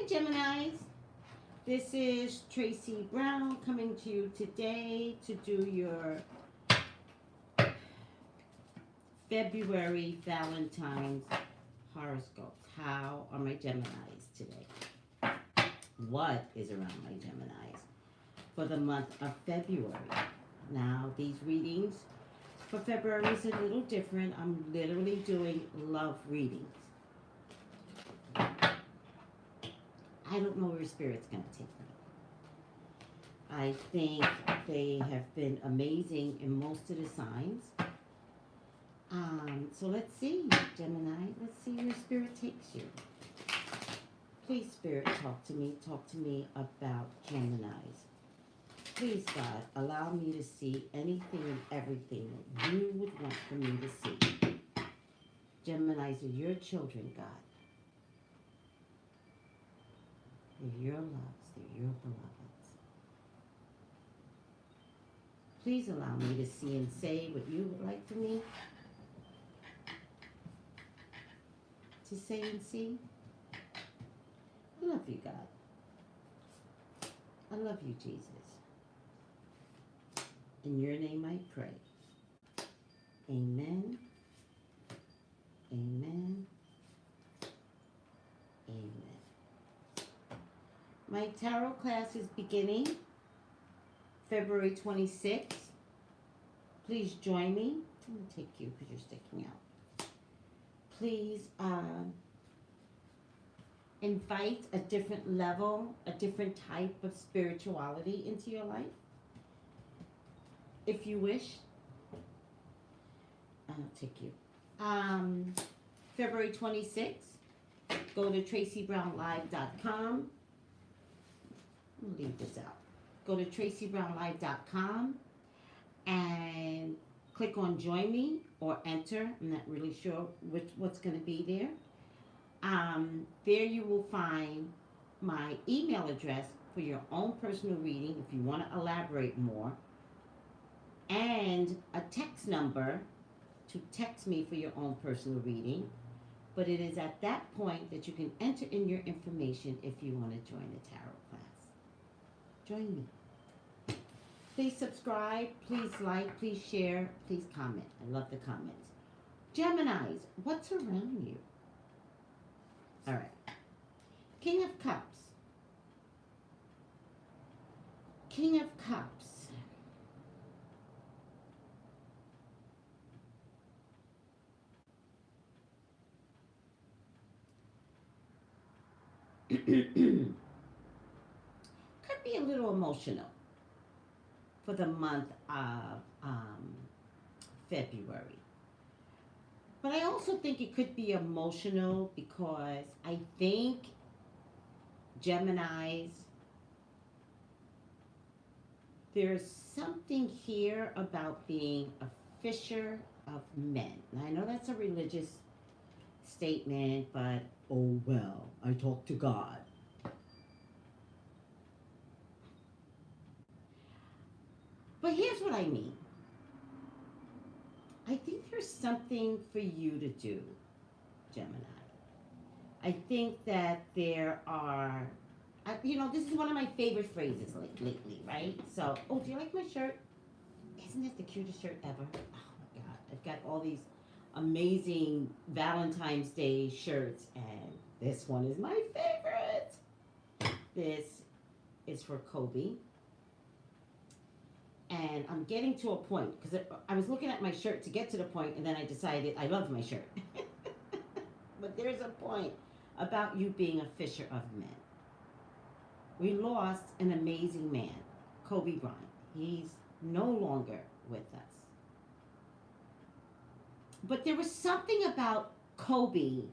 Geminis. This is Tracey Brown coming to you today to do your February Valentines horoscopes. How are my Geminis today? What is around my Geminis for the month of February? Now, these readings for February is a little different. I'm literally doing love readings. I don't know where Spirit's going to take me. I think they have been amazing in most of the signs. So let's see, Gemini. Let's see where Spirit takes you. Please, Spirit, talk to me. Talk to me about Geminis. Please, God, allow me to see anything and everything that you would want for me to see. Geminis are your children, God. They're your loves. They're your beloveds. Please allow me to see and say what you would like for me to say and see. I love you, God. I love you, Jesus. In your name I pray. Amen. Amen. Amen. My tarot class is beginning February 26th. Please join me. I'm going to take you because you're sticking out. Please invite a different level, a different type of spirituality into your life. If you wish, I'll take you. February 26th, go to Traceybrownlive.com. I'll leave this out. Go to Traceybrownlive.com and click on Join Me or Enter. I'm not really sure what's going to be there. There you will find my email address for your own personal reading if you want to elaborate more, and a text number to text me for your own personal reading. But it is at that point that you can enter in your information if you want to join the tarot class. Join me. Please subscribe, please like, please share, please comment. I love the comments. Geminis, what's around you? All right. King of Cups. King of Cups. Could be a little emotional for the month of February. But I also think it could be emotional because I think Geminis, there's something here about being a fisher of men. And I know that's a religious statement, but oh well, I talk to God. But here's what I mean. I think there's something for you to do, Gemini. I think that there are, this is one of my favorite phrases lately, right? So, oh, do you like my shirt? Isn't that the cutest shirt ever? Oh my God, I've got all these amazing Valentine's Day shirts, and this one is my favorite. This is for Kobe. And I'm getting to a point, because I was looking at my shirt to get to the point, and then I decided I love my shirt. But there's a point about you being a fisher of men. We lost an amazing man, Kobe Bryant. He's no longer with us. But there was something about Kobe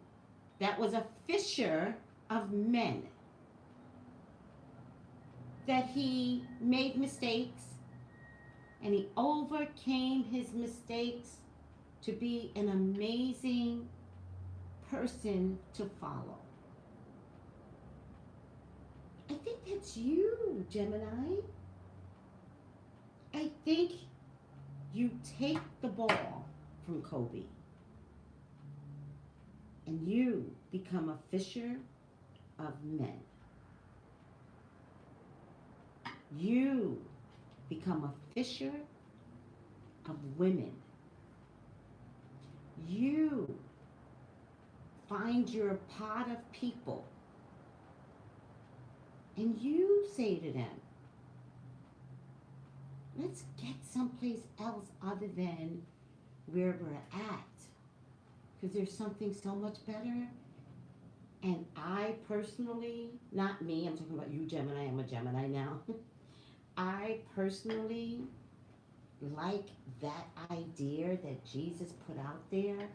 that was a fisher of men. That he made mistakes, and he overcame his mistakes to be an amazing person to follow. I think that's you, Gemini. I think you take the ball from Kobe and you become a fisher of men. You become a fisher of women. You find your pot of people and you say to them, let's get someplace else other than where we're at. Because there's something so much better. And I personally, not me, I'm talking about you, Gemini, I'm a Gemini now. I personally like that idea that Jesus put out there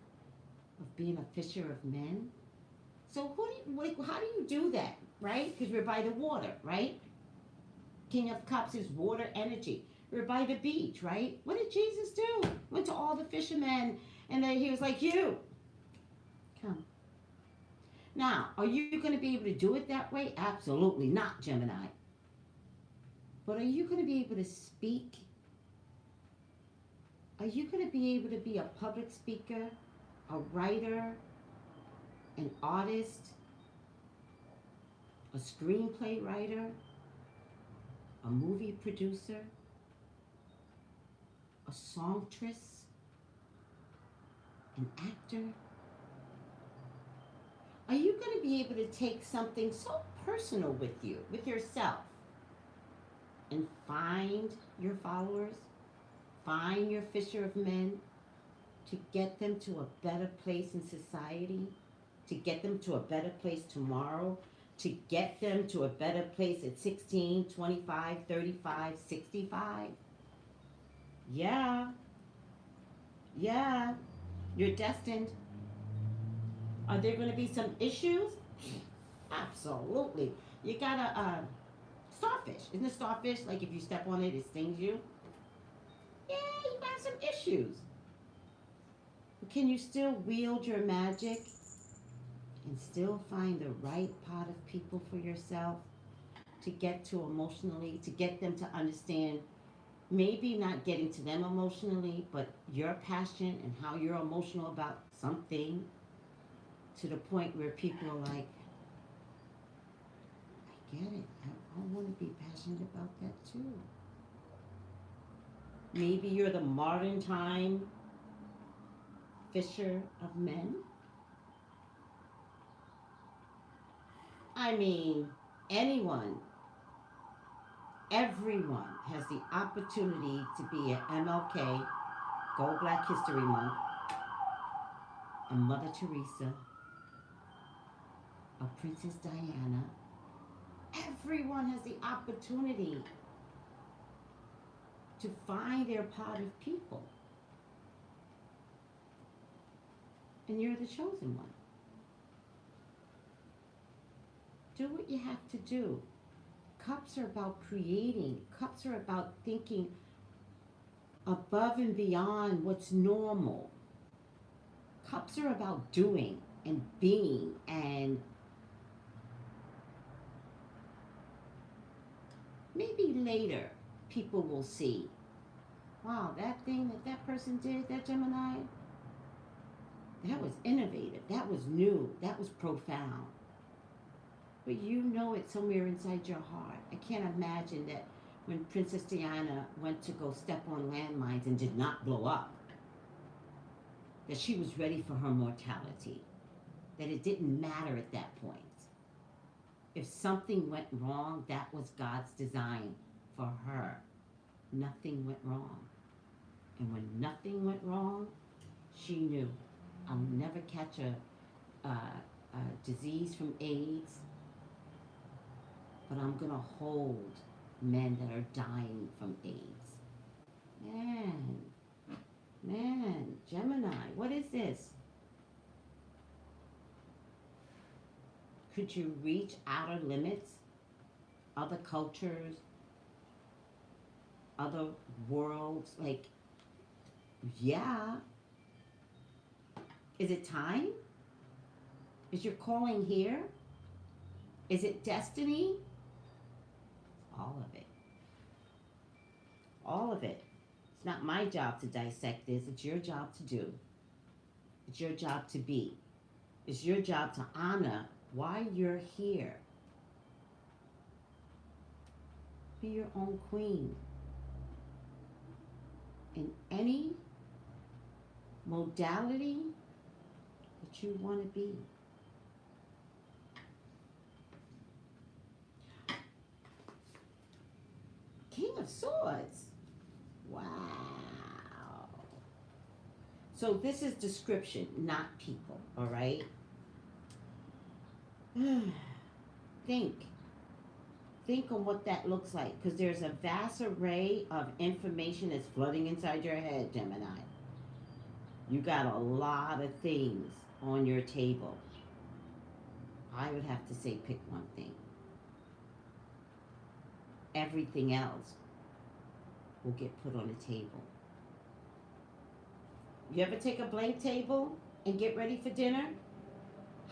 of being a fisher of men. So how do you do that, right? Because we're by the water, right? King of Cups is water energy. We're by the beach, right? What did Jesus do? Went to all the fishermen, and then he was like, you, come. Now, are you going to be able to do it that way? Absolutely not, Gemini. But are you going to be able to speak? Are you going to be able to be a public speaker, a writer, an artist, a screenplay writer, a movie producer, a songstress, an actor? Are you going to be able to take something so personal with you, with yourself, and find your followers, find your fisher of men, to get them to a better place in society, to get them to a better place tomorrow, to get them to a better place at 16, 25, 35, 65? Yeah, you're destined. Are there going to be some issues? Absolutely. You got a starfish. Isn't a starfish like if you step on it, it stings you? Yeah, you got some issues. But can you still wield your magic and still find the right pot of people for yourself to get to emotionally, to get them to understand? Maybe not getting to them emotionally, but your passion and how you're emotional about something, to the point where people are like, I get it. I want to be passionate about that too. Maybe you're the modern time fisher of men. I mean, anyone, everyone has the opportunity to be an MLK, Go Black History Month, a Mother Teresa, a Princess Diana. Everyone has the opportunity to find their pot of people. And you're the chosen one. Do what you have to do. Cups are about creating. Cups are about thinking above and beyond what's normal. Cups are about doing and being, and maybe later people will see, wow, that thing that person did, that Gemini, that was innovative, that was new, that was profound. But you know it somewhere inside your heart. I can't imagine that when Princess Diana went to go step on landmines and did not blow up, that she was ready for her mortality, that it didn't matter at that point. If something went wrong, that was God's design for her. Nothing went wrong. And when nothing went wrong, she knew, I'll never catch a disease from AIDS, but I'm going to hold men that are dying from AIDS. Man, Gemini, what is this? Could you reach outer limits, other cultures, other worlds? Like, yeah. Is it time? Is your calling here? Is it destiny? All of it. All of it. It's not my job to dissect this. It's your job to do. It's your job to be. It's your job to honor why you're here. Be your own queen in any modality that you want to be. King of Swords. Wow. So this is description, not people, all right? Think. Think on what that looks like, because there's a vast array of information that's flooding inside your head, Gemini. You got a lot of things on your table. I would have to say pick one thing. Everything else will get put on the table. You ever take a blank table and get ready for dinner?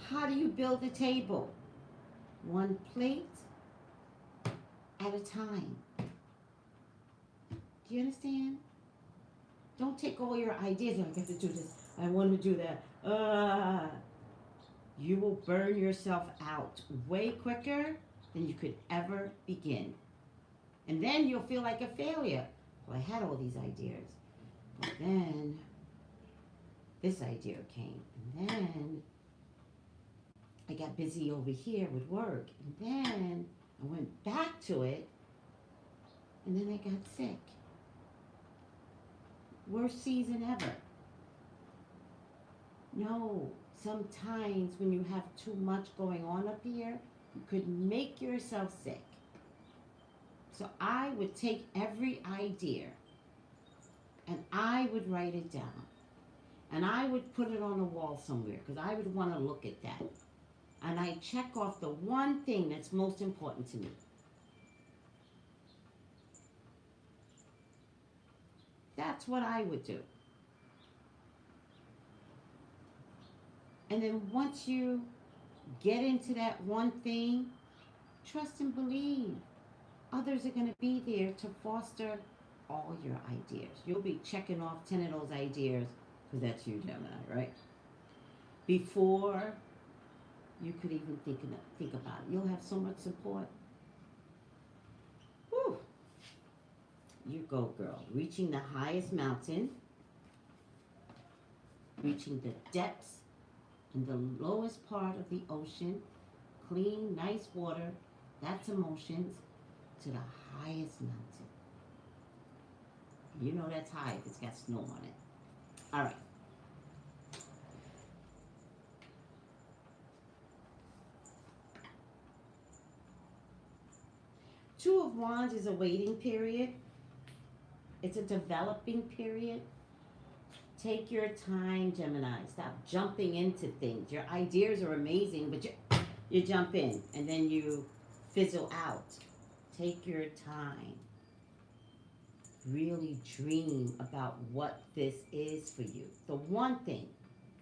How do you build a table? One plate at a time. Do you understand? Don't take all your ideas. I got to do this. I want to do that. You will burn yourself out way quicker than you could ever begin. And then you'll feel like a failure. Well, I had all these ideas. But then this idea came. And then I got busy over here with work. And then I went back to it. And then I got sick. Worst season ever. No, sometimes when you have too much going on up here, you could make yourself sick. So I would take every idea and I would write it down. And I would put it on a wall somewhere because I would want to look at that. And I check off the one thing that's most important to me. That's what I would do. And then once you get into that one thing, trust and believe. Others are going to be there to foster all your ideas. You'll be checking off 10 of those ideas, because that's you, Gemini, right? Before you could even think about it. You'll have so much support. Whew. You go, girl. Reaching the highest mountain, reaching the depths in the lowest part of the ocean, clean, nice water, that's emotions, to the highest mountain. You know that's high if it's got snow on it. All right. Two of Wands is a waiting period. It's a developing period. Take your time, Gemini. Stop jumping into things. Your ideas are amazing, but you jump in and then you fizzle out. Take your time. Really dream about what this is for you. The one thing.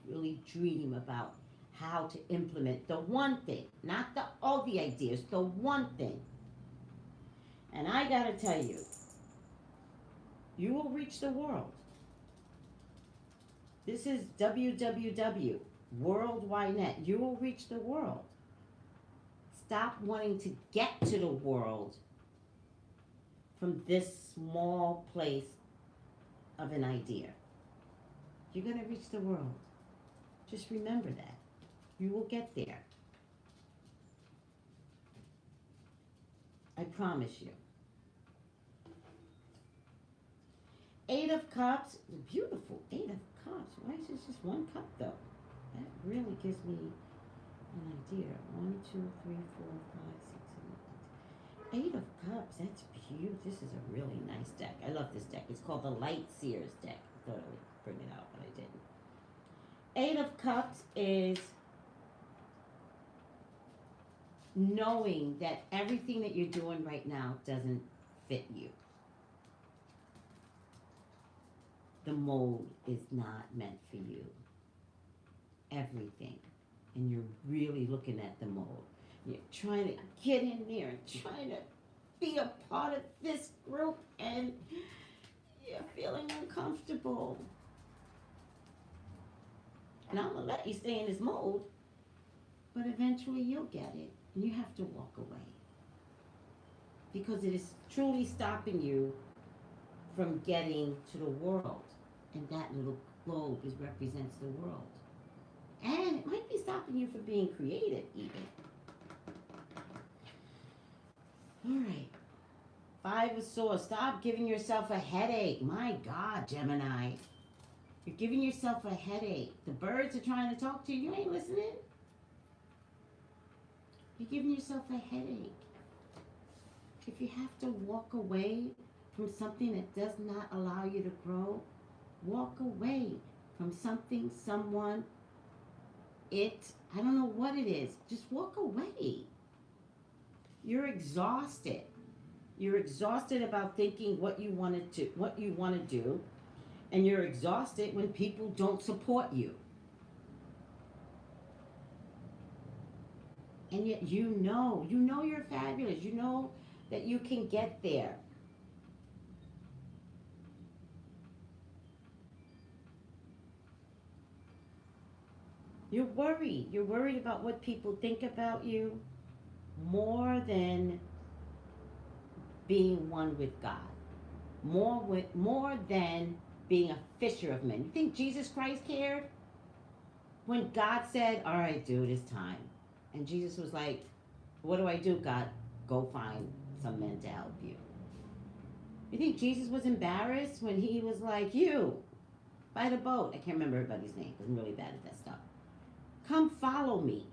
Really dream about how to implement the one thing. Not all the ideas. The one thing. And I gotta tell you, you will reach the world. This is www, World Wide Net. You will reach the world. Stop wanting to get to the world from this small place of an idea. You're going to reach the world. Just remember that. You will get there. I promise you. 8 of Cups. Beautiful 8 of Cups. Why is this just one cup though? That really gives me an idea. 1, 2, 3, 4, 5, 6, 7, 8 of Cups. That's beautiful. This is a really nice deck. I love this deck. It's called the Light Seers deck. I thought I would bring it out, but I didn't. 8 of Cups is knowing that everything that you're doing right now doesn't fit you. The mold is not meant for you. Everything. And you're really looking at the mold. You're trying to get in there and trying to be a part of this group, and you're feeling uncomfortable. And I'm going to let you stay in this mold, but eventually you'll get it, and you have to walk away. because it is truly stopping you from getting to the world. And that little globe represents the world. And it might be stopping you from being creative, even. All right. Five of Swords. Stop giving yourself a headache. My God, Gemini. You're giving yourself a headache. The birds are trying to talk to you. You ain't listening. You're giving yourself a headache. If you have to walk away from something that does not allow you to grow, walk away from something, someone, I don't know what it is. Just walk away. You're exhausted. You're exhausted about thinking what you want to do, and you're exhausted when people don't support you. And yet you know you're fabulous. You know that you can get there. You're worried. You're worried about what people think about you more than being one with God. More than being a fisher of men. You think Jesus Christ cared? When God said, all right, dude, it's time. And Jesus was like, what do I do, God? Go find some men to help you. You think Jesus was embarrassed when he was like, you, by the boat. I can't remember everybody's name because I'm really bad at that stuff. Come follow me.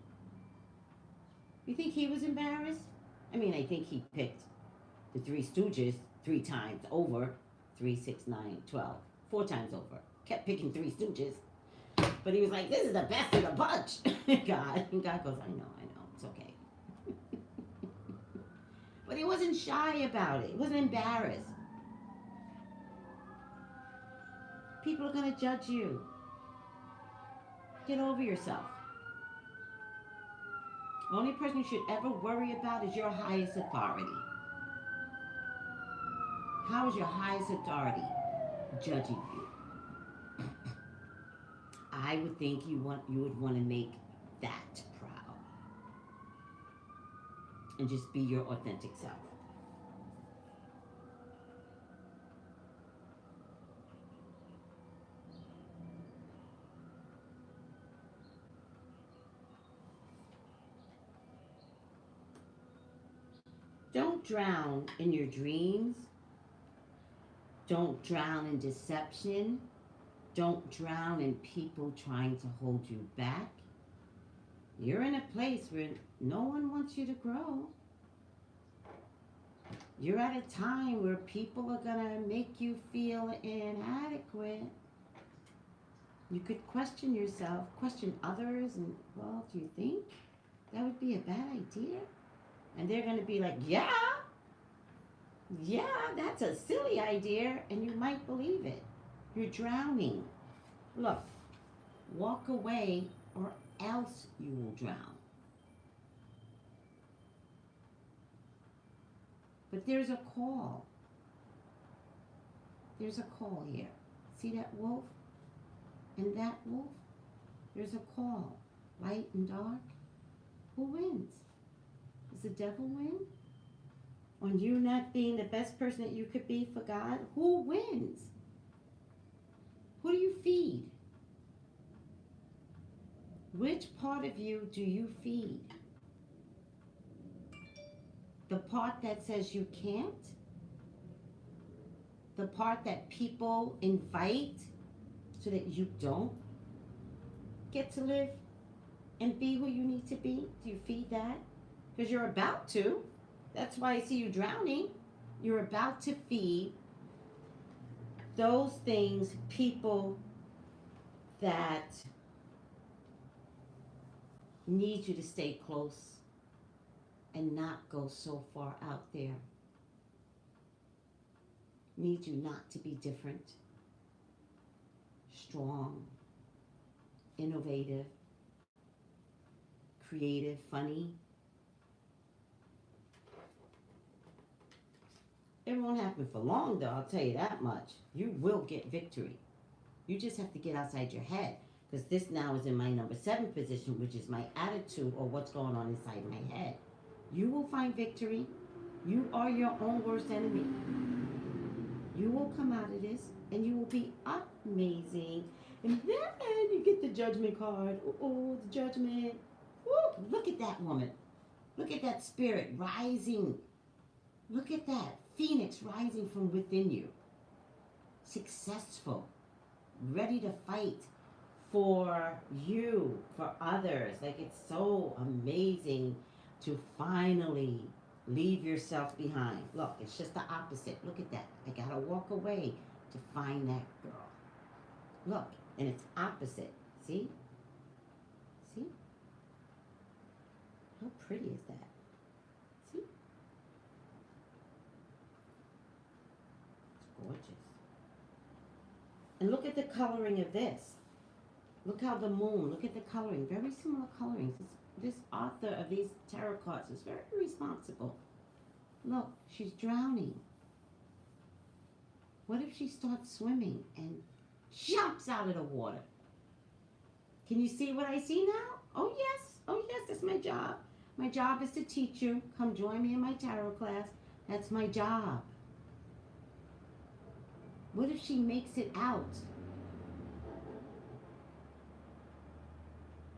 You think he was embarrassed? I mean, I think he picked the Three Stooges 3 times over. 3, 6, 9, 12. 4 times over. Kept picking Three Stooges. But he was like, this is the best of the bunch. God. And God goes, I know. It's okay. But he wasn't shy about it. He wasn't embarrassed. People are going to judge you. Get over yourself. The only person you should ever worry about is your highest authority. How is your highest authority judging you? I would think you would want to make that proud. And just be your authentic self. Don't drown in your dreams. Don't drown in deception. Don't drown in people trying to hold you back. You're in a place where no one wants you to grow. You're at a time where people are going to make you feel inadequate. You could question yourself, question others, and, well, do you think that would be a bad idea? And they're going to be like, yeah, that's a silly idea, and you might believe it. You're drowning. Look, walk away or else you will drown. But there's a call. There's a call here. See that wolf? And that wolf? There's a call. Light and dark. Who wins? Does the devil win? On you not being the best person that you could be for God? Who wins? Who do you feed? Which part of you do you feed? The part that says you can't? The part that people invite so that you don't get to live and be who you need to be? Do you feed that? Because you're about to. That's why I see you drowning. You're about to feed those things, people that need you to stay close and not go so far out there. Need you not to be different, strong, innovative, creative, funny. It won't happen for long, though, I'll tell you that much. You will get victory. You just have to get outside your head, because this now is in my number 7 position, which is my attitude or what's going on inside my head. You will find victory. You are your own worst enemy. You will come out of this and you will be amazing. And then you get the judgment card. Oh, the judgment. Woo, look at that woman. Look at that spirit rising. Look at that phoenix rising from within you. Successful. Ready to fight for you, for others. Like, it's so amazing to finally leave yourself behind. Look, it's just the opposite. Look at that. I gotta walk away to find that girl. Look, and it's opposite. See? See? How pretty is that? See? It's gorgeous. And look at the coloring of this. Look how the moon, look at the coloring. Very similar colorings. This author of these tarot cards is very responsible. Look, she's drowning. What if she starts swimming and jumps out of the water? Can you see what I see now? Oh yes, that's my job. My job is to teach you. Come join me in my tarot class. That's my job. What if she makes it out?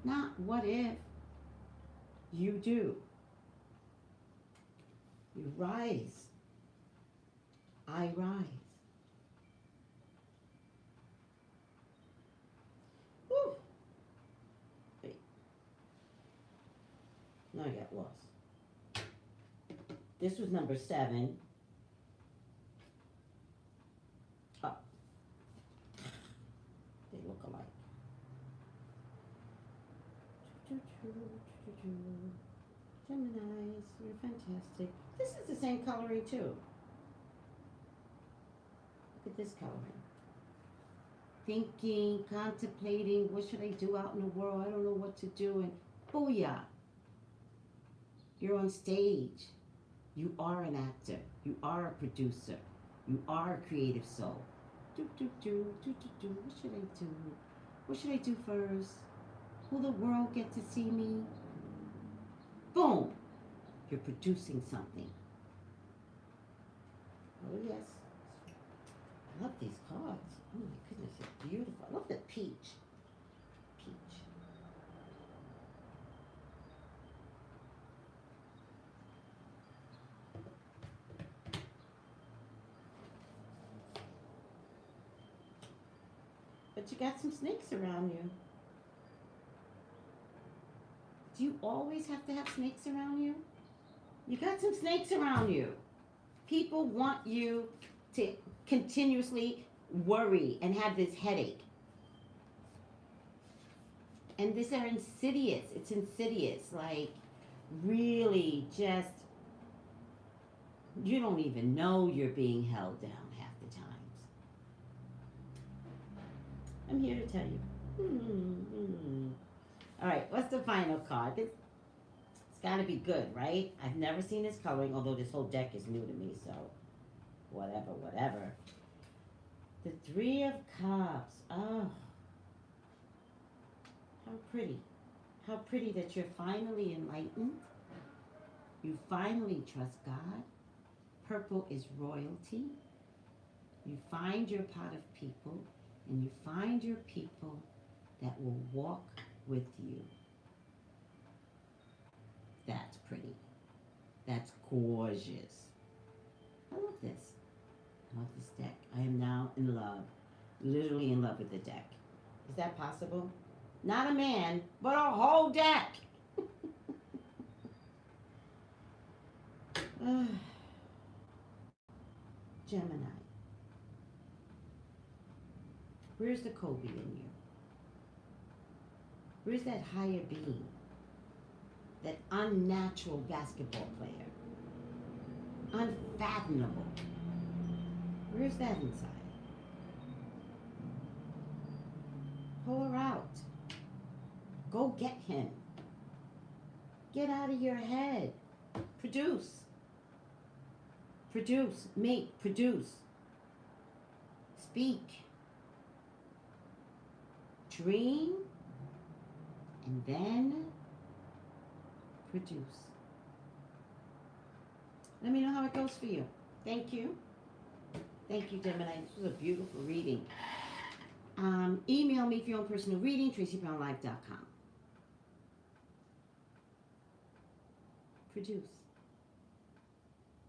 Not what if. You do. You rise. I rise. Woo. Wait. Now I got lost. This was number 7. Oh. They look alike. Geminis, you're fantastic. This is the same coloring too. Look at this coloring. Thinking, contemplating, what should I do out in the world? I don't know what to do. And booyah. You're on stage. You are an actor. You are a producer. You are a creative soul. What should I do? What should I do first? Will the world get to see me? Boom! You're producing something. Oh yes. I love these cards. Oh my goodness, it's beautiful. I love the peach. Peach. But you got some snakes around you. Do you always have to have snakes around you? You got some snakes around you. People want you to continuously worry and have this headache. And these are insidious. It's insidious. Like, really just, you don't even know you're being held down half the times. I'm here to tell you. All right, what's the final card? It's got to be good, right? I've never seen this coloring, although this whole deck is new to me, so whatever. The 3 of Cups. Oh, how pretty. How pretty that you're finally enlightened. You finally trust God. Purple is royalty. You find your pot of people, and you find your people that will walk with you. That's pretty. That's gorgeous. I love this. I love this deck. I am now in love. Literally in love with the deck. Is that possible? Not a man, but a whole deck. Gemini. Where's the Kobe in you? Where's that higher being? That unnatural basketball player? Unfathomable. Where's that inside? Pull her out. Go get him. Get out of your head. Produce. Produce. Make. Produce. Speak. Dream. And then produce. Let me know how it goes for you. Thank you. Thank you, Gemini. This was a beautiful reading. Email me if you want personal reading, Traceybrownlive.com. Produce.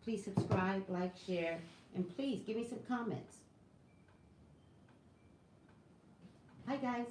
Please subscribe, like, share, and please give me some comments. Hi, guys.